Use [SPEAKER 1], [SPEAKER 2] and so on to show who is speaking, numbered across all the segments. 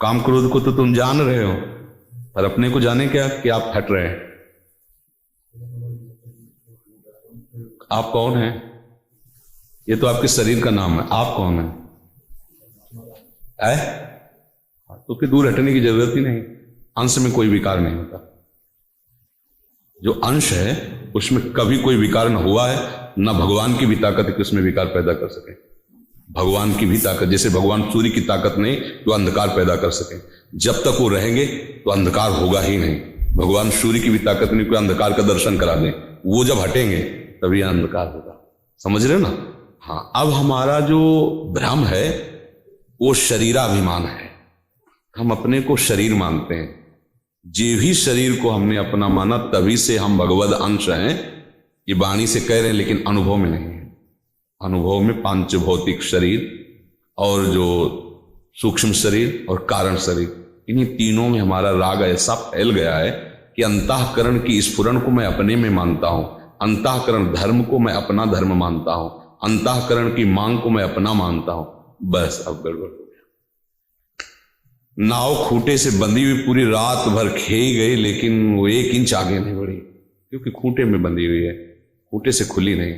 [SPEAKER 1] काम क्रोध को तो तुम जान रहे हो, पर अपने को जाने क्या कि आप हट रहे हैं। आप कौन है? ये तो आपके शरीर का नाम है। आप कौन है? तो फिर दूर हटने की जरूरत ही नहीं। अंश में कोई विकार नहीं होता। जो अंश है उसमें कभी कोई विकार न हुआ है, न भगवान की भी ताकत है कि उसमें विकार पैदा कर सके। भगवान की भी ताकत, जैसे भगवान सूर्य की ताकत नहीं तो अंधकार पैदा कर सके। जब तक वो रहेंगे तो अंधकार होगा ही नहीं। भगवान सूर्य की भी ताकत नहीं कोई अंधकार का दर्शन करा दें, वो जब हटेंगे तभी अंधकार होगा। समझ रहे हो ना? हाँ, अब हमारा जो भ्रम है वो शरीराभिमान है। हम अपने को शरीर मानते हैं। जे भी शरीर को हमने अपना माना तभी से हम भगवद अंश हैं। ये वाणी से कह रहे हैं लेकिन अनुभव में नहीं है। अनुभव में पांच भौतिक शरीर और जो सूक्ष्म शरीर और कारण शरीर, इन्हीं तीनों में हमारा राग ऐसा फैल गया है कि अंतःकरण की स्फुरण को मैं अपने में मानता हूं, अंतःकरण धर्म को मैं अपना धर्म मानता हूं, अंतःकरण की मांग को मैं अपना मानता हूं। बस अब गड़बड़ हो गया। नाव खूंटे से बंधी हुई पूरी रात भर खेई गई, लेकिन वो 1 इंच आगे नहीं बढ़ी, क्योंकि खूंटे में बंधी हुई है, खूंटे से खुली नहीं।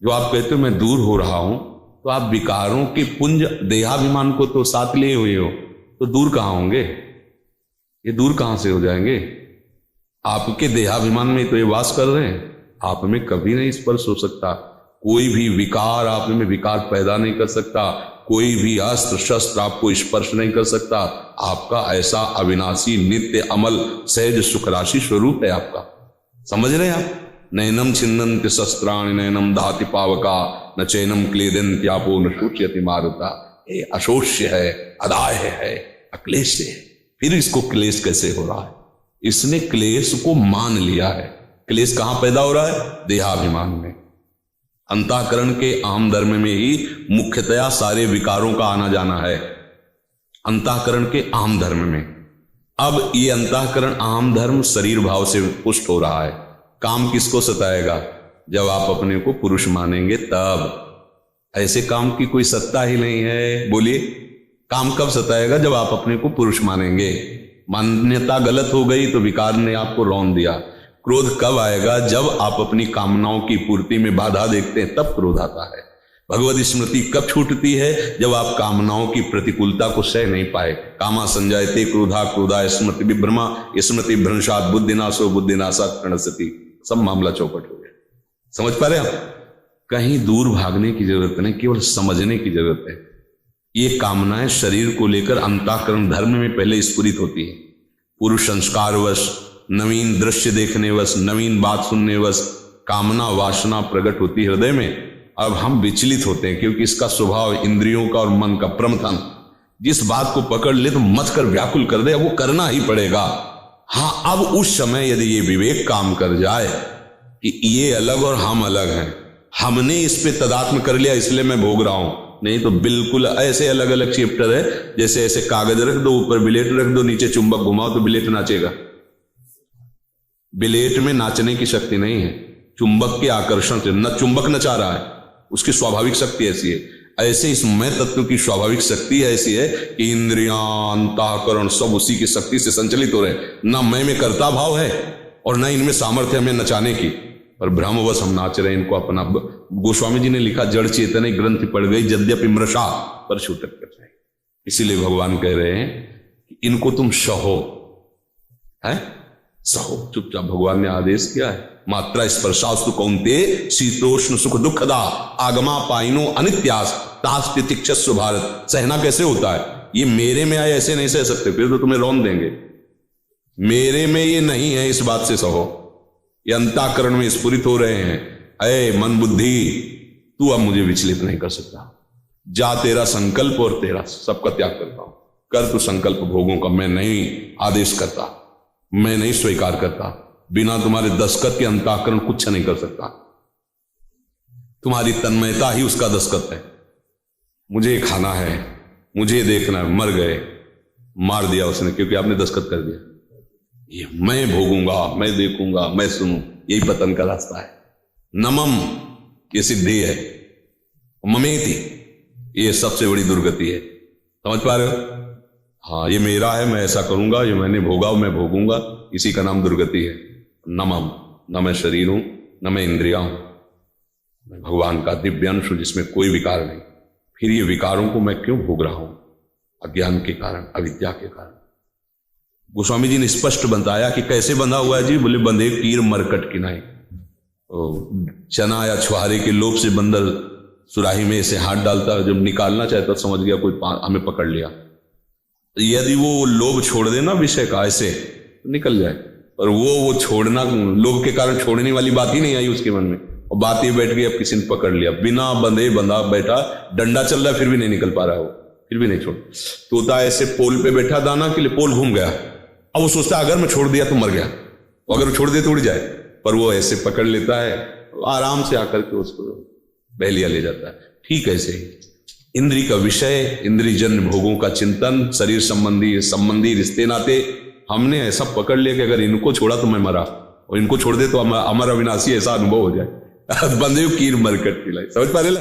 [SPEAKER 1] जो आप कहते हो मैं दूर हो रहा हूं, तो आप विकारों के पुंज देहाभिमान को तो साथ लिए हुए हो, तो दूर कहां होंगे? ये दूर कहां से हो जाएंगे? आपके देहाभिमान में तो ये वास कर रहे हैं। आप में कभी नहीं स्पर्श हो सकता। कोई भी विकार आप में विकार पैदा नहीं कर सकता। कोई भी अस्त्र शस्त्र आपको स्पर्श नहीं कर सकता। आपका ऐसा अविनाशी नित्य अमल सहज सुख राशि स्वरूप है आपका। समझ रहे हैं आप? नैनम छिन्नन्ति शस्त्राणि नैनम दहति पावका न चैनम क्लेदन्त्यापो न शोच्यति मारुता। ये अशोष्य है, अदाय है, अक्लेश है। फिर इसको क्लेश कैसे हो रहा है? इसने क्लेश को मान लिया है। क्लेश कहां पैदा हो रहा है? देहाभिमान में। अंतःकरण के अहम धर्म में ही मुख्यतया सारे विकारों का आना जाना है, अंतःकरण के अहम धर्म में। अब ये अंतःकरण अहम धर्म शरीर भाव से पुष्ट हो रहा है। काम किसको सताएगा? जब आप अपने को पुरुष मानेंगे तब। ऐसे काम की कोई सत्ता ही नहीं है। बोलिए, काम कब सताएगा? जब आप अपने को पुरुष मानेंगे। मान्यता गलत हो गई तो विकार ने आपको रौंद दिया। क्रोध कब आएगा? जब आप अपनी कामनाओं की पूर्ति में बाधा देखते हैं, तब क्रोध आता है। भगवत स्मृति कब छूटती है? जब आप कामनाओं की प्रतिकूलता को सह नहीं पाए। कामा संजायते क्रोधा क्रोधा स्मृति विभ्रमा स्मृति भ्रंशात बुद्धिनाशो बुद्धिनाशात प्रणश्यति। सब मामला चौपट हो गया। समझ पा रहे आप? कहीं दूर भागने की जरूरत नहीं, केवल समझने की जरूरत है। ये कामनाएं शरीर को लेकर अंतःकरण धर्म में पहले स्फुरित होती है। पुरुष संस्कारवश, नवीन दृश्य देखने वश, नवीन बात सुनने वश कामना वासना प्रकट होती है हृदय में। अब हम विचलित होते हैं, क्योंकि इसका स्वभाव इंद्रियों का और मन का प्रमथन। जिस बात को पकड़ ले तो मच कर व्याकुल कर दे, वो करना ही पड़ेगा। हाँ, अब उस समय यदि ये विवेक काम कर जाए कि ये अलग और हम अलग हैं, हमने इस पे तदात्म कर लिया इसलिए मैं भोग रहा हूं, नहीं तो बिल्कुल ऐसे अलग अलग चैप्टर है। जैसे ऐसे कागज रख दो, ऊपर बिलेट रख दो, नीचे चुंबक घुमाओ तो बिलेट नाचेगा। बिलेट में नाचने की शक्ति नहीं है, चुंबक के आकर्षण से। न चुंबक नचा रहा है, उसकी स्वाभाविक शक्ति ऐसी है। ऐसे इस मैं तत्व की स्वाभाविक शक्ति ऐसी है कि इंद्रियां अंतःकरण सब उसी की शक्ति से संचलित हो रहे हैं। ना मैं में कर्ता भाव है और ना इनमें सामर्थ्य हमें नचाने की, पर भ्रमवश हम नाच रहे हैं इनको अपना। गोस्वामी जी ने लिखा, जड़ चेतन ग्रंथि पड़ गई यद्यपि मृषा पर छूटक कर रहे। इसीलिए भगवान कह रहे हैं कि इनको तुम सहो, है सहो चुपचाप। भगवान ने आदेश किया है, मात्रा स्पर्शास्तु कौन्ते शीतोष्ण सुख दुखदा आगमा पाइनो अनित्यास तास तितिक्षस्व भारत। सहना कैसे होता है? ये मेरे में आए ऐसे नहीं सह सकते, फिर तो तुम्हें रौंद देंगे। मेरे में ये नहीं है, इस बात से सहो। ये अंतःकरण में स्फुरित हो रहे हैं। अय मन बुद्धि, तू अब मुझे विचलित नहीं कर सकता। जा, तेरा संकल्प और तेरा सबका त्याग करता हूं। कर तू संकल्प भोगों का, मैं नहीं आदेश करता, मैं नहीं स्वीकार करता। बिना तुम्हारे दस्तखत के अंतःकरण कुछ नहीं कर सकता। तुम्हारी तन्मयता ही उसका दस्तखत है। मुझे खाना है, मुझे देखना है, मर गए, मार दिया उसने, क्योंकि आपने दस्तखत कर दिया। ये मैं भोगूंगा, मैं देखूंगा, मैं सुनूं, यही पतन का रास्ता है। नमम ये सिद्धि है, ममेति ये सबसे बड़ी दुर्गति है। समझ पा रहे हो? हाँ ये मेरा है, मैं ऐसा करूंगा, ये मैंने भोगा मैं भोगूंगा, इसी का नाम दुर्गति है। न मैं शरीर हूं, न मैं इंद्रिया हूं, मैं भगवान का दिव्य अंश हूं जिसमें कोई विकार नहीं। फिर ये विकारों को मैं क्यों भोग रहा हूं? अज्ञान के कारण, अविद्या के कारण। गोस्वामी जी ने स्पष्ट बताया कि कैसे बंधा हुआ है जी। बोले बंधे कीर मरकट किनाए। चना या छुहारे के लोभ से बंदर सुराही में ऐसे हाथ डालता, जब निकालना चाहता समझ गया कोई हमें पकड़ लिया। यदि वो लोभ छोड़ देना विषय का ऐसे तो निकल जाए, पर वो छोड़ना, लोभ के कारण छोड़ने वाली बात ही नहीं आई उसके मन में, और बात ये बैठ गई, अब किसी ने पकड़ लिया, बिना बंधे बंधा बैठा, डंडा चल रहा है फिर भी नहीं निकल पा रहा है, वो फिर भी नहीं छोड़। तोता ऐसे पोल पे बैठा दाना के लिए, पोल घूम गया, अब वो सोचता अगर मैं छोड़ दिया तो मर गया, तो अगर छोड़ दे तो उड़ जाए, पर वो ऐसे पकड़ लेता है, आराम से आकर के उसको बहलिया ले जाता है। ठीक ऐसे ही इंद्री का विषय, इंद्री जन्य भोगों का चिंतन, शरीर संबंधी रिश्ते नाते, हमने ऐसा पकड़ लिया कि अगर इनको छोड़ा तो मैं मरा, और इनको छोड़ दे तो अमर अविनाशी ऐसा अनुभव हो जाए। बंधे कीर मरकट की लाई, समझ पा रहे?